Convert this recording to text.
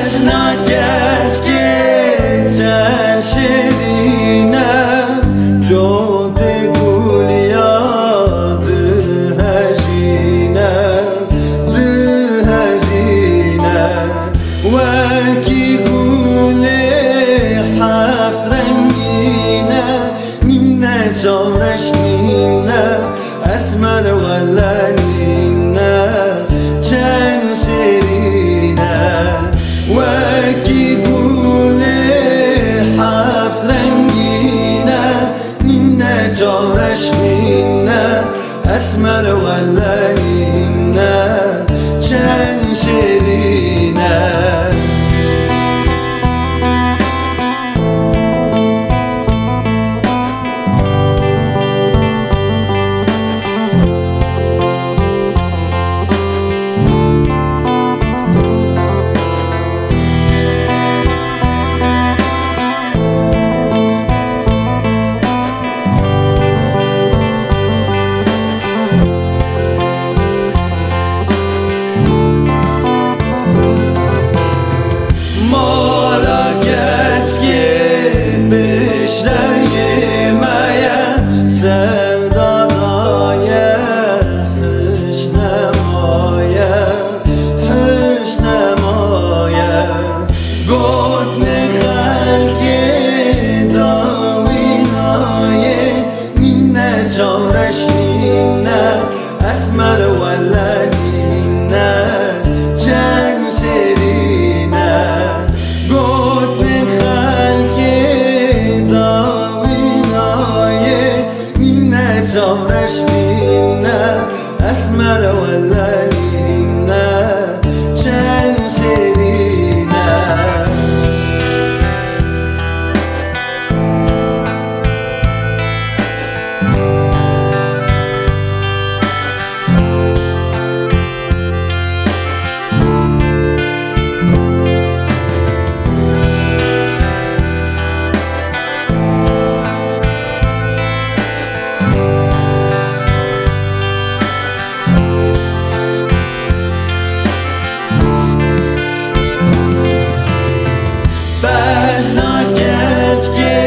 نکس که چند شیرینم جود گل یاد هجینم وکی گل هفت رنگینه نینه جارش نینه اسمر ولا نینه چند شیرینه وکی گل هفت رنگینه نینه جارش نینه اسمر ولا نینه چند شیرینه جارش نینه اسمر ولا نینه چند شیرینه گوتن خلقی داوینای نینه جارش نینه اسمر ولا نینه چند شیرینه Let's get